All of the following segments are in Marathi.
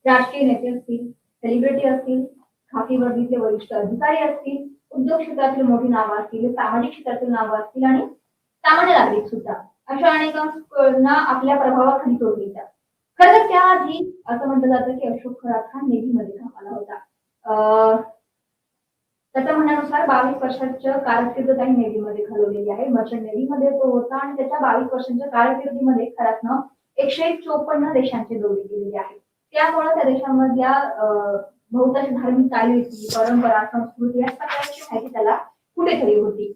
राजकीय नेते असतील, सेलिब्रिटी असतील, खाकी वर्दीतले वरिष्ठ अधिकारी असतील, उद्योग क्षेत्रातील मोठी नावं असतील, सामाजिक क्षेत्रातील नावं असतील आणि सामान्य नागरिक सुद्धा अशा अनेकांना आपल्या प्रभावाखाली तो घ्यायचा. खरं तर त्याआधी असं म्हटलं जातं की अशोक खरात हा नेव्हीमध्ये कामाला होता. त्याच्या म्हणण्यानुसार 22 वर्षाच्या कारकीर्द त्यांनी नेव्हीमध्ये घालवलेली आहे. मर्चंट नेव्हीमध्ये तो होता आणि त्याच्या 22 वर्षांच्या कारकिर्दीमध्ये खरातनं 154 देशांचे दौरे केलेले आहेत. त्यामुळे त्या देशांमधल्या बहुतांश धार्मिक चालीरीती, परंपरा, संस्कृती या सगळ्याची माहिती त्याला कुठेतरी होती.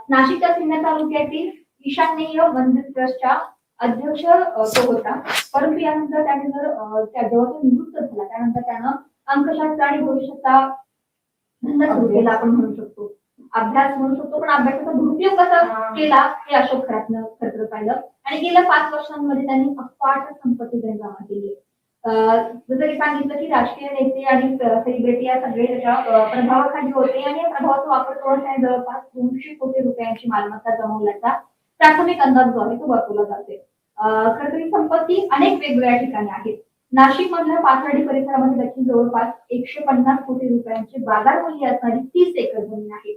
नाशिकच्या सिन्नर तालुक्यातील ईशान्य मंदिर ट्रस्टच्या अध्यक्ष तो होता. परंतु यानंतर त्याने जेव्हा तो निवृत्त झाला त्यानंतर त्यानं अंकशास्त्र आणि भविष्याचा धंदा सुरू केला आपण म्हणू शकतो. अभ्यास म्हणू शकतो, पण अभ्यासाचा दुरुपयोग कसा केला हे अशोक खरातनं खरं पाहिलं आणि गेल्या 5 वर्षांमध्ये त्यांनी अफाट संपत्ती जमा केली. जसं की सांगितलं की राजकीय नेते आणि सेलिब्रिटी या सगळे त्याच्या प्रभावाखाली होते आणि या प्रभावाचा वापर करून त्याने जवळपास 200 कोटी रुपयांची मालमत्ता जमवल्याचा प्राथमिक अंदाज जो आहे तो वर्तवला जाते. खरं तर ही संपत्ती अनेक वेगवेगळ्या ठिकाणी आहे. नाशिक मधल्या पाथर्डी परिसरामध्ये त्याची जवळपास 150 कोटी रुपयांचे बाजार मूल्य असणारी 30 एकर जमीन आहे.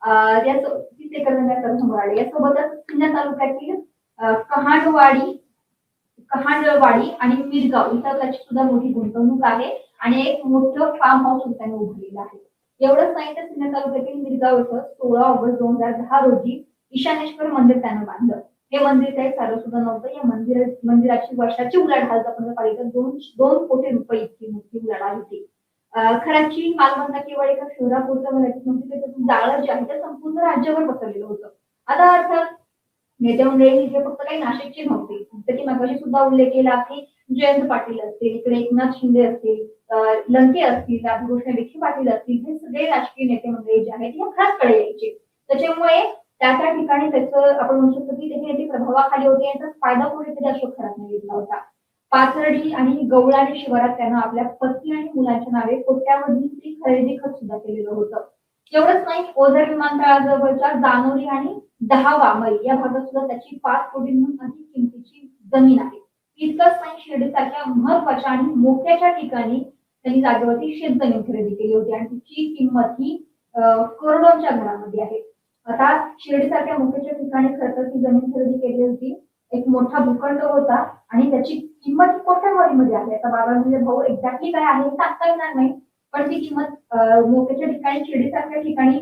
30 एकर जमीन समोर आली. यासोबतच सिन्नर तालुक्यातील कहांडवाडी आणि मिरगाव इथं त्याची सुद्धा मोठी गुंतवणूक आहे आणि एक मोठं फार्म हाऊस त्याने उभारलेलं आहे. एवढंच नाही तर सिन्नर तालुक्यातील मिरगाव इथं 16 ऑगस्ट 2010 रोजी ईशानेश्वर मंदिर त्यानं बांधलं. हे मंदिर काही साधं सुद्धा नव्हतं. या मंदिराची वर्षाची उलाढाल आपण पाहिली तर 2 कोटी रुपये इतकी मोठी उलाढाल होती. खराची मालमत्ता केवळ एका शहरापुरतं मर्यादित नव्हती, त्याचं जाळं जे आहे ते संपूर्ण राज्यभर पसरलेलं होतं. आता अर्थात नेते मंडळी जे फक्त काही नाशिकची नव्हती. जसं की मगाशी सुद्धा उल्लेख केला की जयंत पाटील असतील, इकडे एकनाथ शिंदे असतील, लंके असतील, राधाकृष्ण विखे पाटील असतील, हे सगळे राजकीय नेते मंडळी जे आहेत या खरातकडे यायचे. त्याच्यामुळे त्या ठिकाणी त्याचं आपण म्हणू शकतो की ते नेते प्रभावाखाली होते. याचा फायदा कुठेतरी अशोक खरातने घेतला होता. पाथर्डी आणि गवळाणी शिवारात त्यानं आपल्या पत्नी आणि मुलांच्या नावे कोट्यावधीची खरेदी खत सुद्धा केलेलं होतं. एवढंच नाही, ओझर विमानतळाजवळच्या जानोरी आणि 10 मैल या भागात सुद्धा त्याची 5 कोटींहून अधिक किमतीची जमीन आहे. इतकंच नाही, शिर्डीसारख्या महत्वाच्या आणि मोठ्याच्या ठिकाणी त्यांनी जागेवरती शेतजमीन खरेदी केली होती आणि तिची किंमत ही करोडोंच्या घरामध्ये आहे. आता शिर्डीसारख्या मोठ्याच्या ठिकाणी खरं तर ती जमीन खरेदी केली होती. एक मोठा भूखंड होता आणि त्याची किंमत कोट्यवधीमध्ये आहे. आता बाबांचे भाऊ एक्झॅक्टली काय आहे सांगता येणार नाही, पण ती किंमत मोठ्याच्या ठिकाणी शिर्डीसारख्या ठिकाणी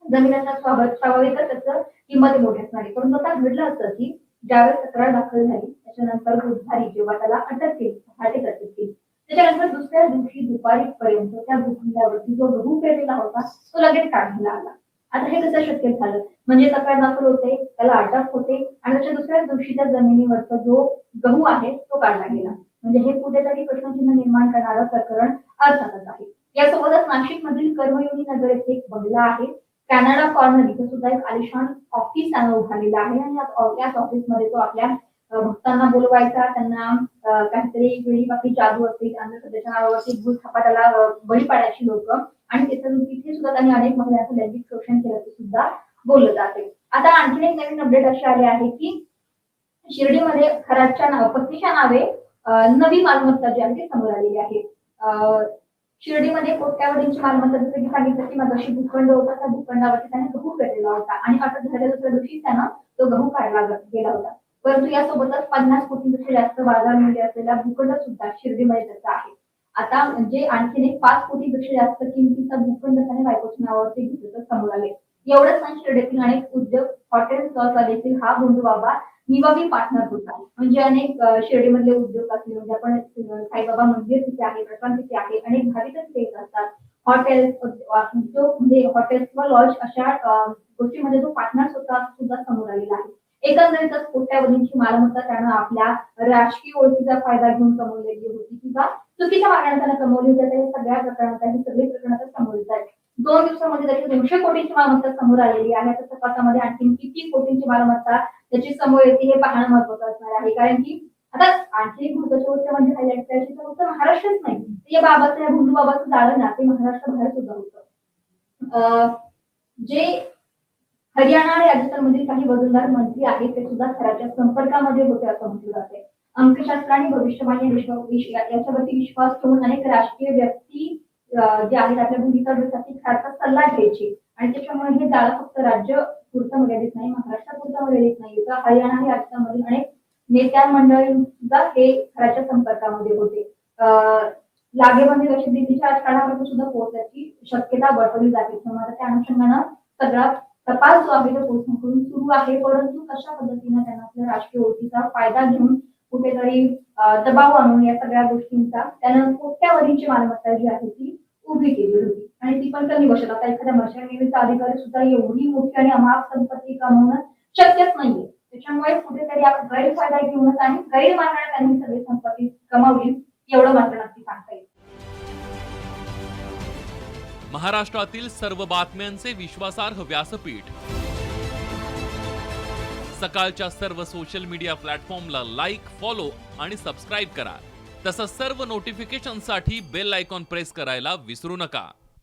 जमिनीचा स्वाभाविकच त्याचं किंमत मोठी असणार आहे. परंतु आता घडलं असं की ज्यावेळेस तक्रार दाखल झाली त्याच्यानंतर बुधवारी जेव्हा त्याला अटक केली, अटक केली, त्याच्यानंतर दुसऱ्या दिवशी दुपारीपर्यंत त्या भूखंडावरती जो गहू पेरलेला होता तो लगेच काढण्यात आला. आता हे कसं शक्य झालं? म्हणजे तक्रार दाखल होते, त्याला अटक होते आणि त्याच्या दुसऱ्याच दिवशी त्या जमिनीवरचा जो गहू आहे तो काढला गेला. म्हणजे हे कुठेतरी प्रश्नचिन्ह निर्माण करणारं प्रकरण अर्थातच आहे. यासोबतच नाशिक मधील कर्मयोगी नगर येथे एक बंगला आहे. कॅनडा कॉर्नर इथे सुद्धा एक आलिशान ऑफिस त्यानं उभारलेलं आहे आणि याच ऑफिसमध्ये तो आपल्या भक्तांना बोलवायचा, त्यांना काहीतरी वेळी बाकी जादू असतील, अंधश्रद्धेच्या नावावरती भूत थापाटाला बळी पाडायची लोक आणि तिथे सुद्धा त्यांनी अनेक महिलांचं लैंगिक शोषण केल्याचं सुद्धा बोललं जाते. आता आणखी एक नवीन अपडेट अशी आली आहे की शिर्डीमध्ये खरातच्या पत्नीच्या नावे नवी मालमत्ता जी आहे ती समोर आलेली आहे. शिर्डीमध्ये कोट्यावधींची मालमत्ता, जसं की सांगितलं की मगाशी भूखंड होता, त्या भूखंडावरती त्याने गहू पेरलेला होता आणि अटक झालेल्या दुसऱ्या दिवशी त्यानं तो गहू काढला गेला होता. परंतु यासोबतच 50 कोटींपेक्षा जास्त बाजार मूल्य असलेला भूखंड सुद्धा शिर्डीमध्ये त्याचा आहे. आता म्हणजे आणखीन एक 5 कोटीपेक्षा जास्त किमतीचा भूखंड त्याने बायकोच्या नावावरती घेतल्याचं समोर आले. एवढंच नाही, शिर्डीतील अनेक उद्योग, हॉटेल, सहसा देखील हा बंधू बाबा निवावी पार्टनर होता. म्हणजे अनेक शिर्डीमधले उद्योग असले, म्हणजे आपण साईबाबा मंदिर तिथे आहे, प्रशांत तिथे आहे, अनेक भाविक तिथे येत असतात. हॉटेल उद्योग म्हणजे हॉटेल किंवा लॉज अशा गोष्टीमध्ये जो पार्टनर सुद्धा समोर आलेला आहे. एकंदरीतच कोट्यावधींची मालमत्ता त्यानं आपल्या राजकीय ओळखीचा फायदा घेऊन कमवलेली होती किंवा चुकीच्या मार्गाने त्यानं कमवली होती. हे सगळ्या प्रकरणात ही सगळी प्रकरणात समोर येत आहेत. 2 दिवसामध्ये त्याची 200 कोटींची मालमत्ता समोर आलेली आहे. त्या तपासामध्ये आणखी किती कोटींची मालमत्ता त्याची समोर येते हे पाहणं महत्वाचं असणार आहे. कारण की आता आणखी एक महत्वाची गोष्ट म्हणजे हायलाइट करायची तर फक्त महाराष्ट्रच नाही, या बाबाचं, या भोंदू बाबाचं जाळं ना ते महाराष्ट्र बाहेर सुद्धा होतं. जे हरियाणा आणि राजस्थानमधील काही वजनदार मंत्री आहेत ते सुद्धा खराच्या संपर्कामध्ये होते असं म्हटलं जाते. अंकशास्त्र आणि भविष्यवाणी याच्यावरती विश्वास ठेवून अनेक राजकीय व्यक्ती जे आहेत आपल्या भूमिकासाठी खासचा सल्ला घ्यायचे आणि त्याच्यामुळे हे जाळं फक्त राज्य पुरतं मर्यादित नाही, महाराष्ट्रापुरतं मर्यादित नाही, तर हरियाणा आणि राजस्थानमधील अनेक नेत्या मंडळी सुद्धा हे खऱ्याच्या संपर्कामध्ये होते. लागेबांधे अशी दिल्लीच्या राजकारणापर्यंत सुद्धा पोहोचण्याची शक्यता वर्तवली जाते. त्यामुळे त्या अनुषंगानं सगळा तपास जो आहे तो पोलिसांकडून सुरू आहे. परंतु कशा पद्धतीनं त्यांना आपल्या राजकीय ओळखीचा फायदा घेऊन कुठेतरी दबाव आणून या सगळ्या गोष्टींचा त्यानं कोट्यावधीची मालमत्ता जी आहे ती उभी केली होती आणि ती पण कमी वर्षात. आता एखाद्या मर्चंट अधिकारी सुद्धा एवढी मोठी आणि अमाप संपत्ती कमवणं शक्यच नाहीये. त्याच्यामुळे कुठेतरी आपण गैरफायदा घेऊनच आणि गैरमार्गाने त्यांनी सगळी संपत्ती कमावली एवढं मात्र नक्की सांगता येईल. महाराष्ट्रातील सर्व बातम्यांचे विश्वासार्ह व्यासपीठ सकाळच्या सर्व सोशल मीडिया प्लॅटफॉर्मला लाईक, फॉलो आणि सबस्क्राईब करा. तसंच सर्व नोटिफिकेशनसाठी बेल आयकॉन प्रेस करायला विसरू नका.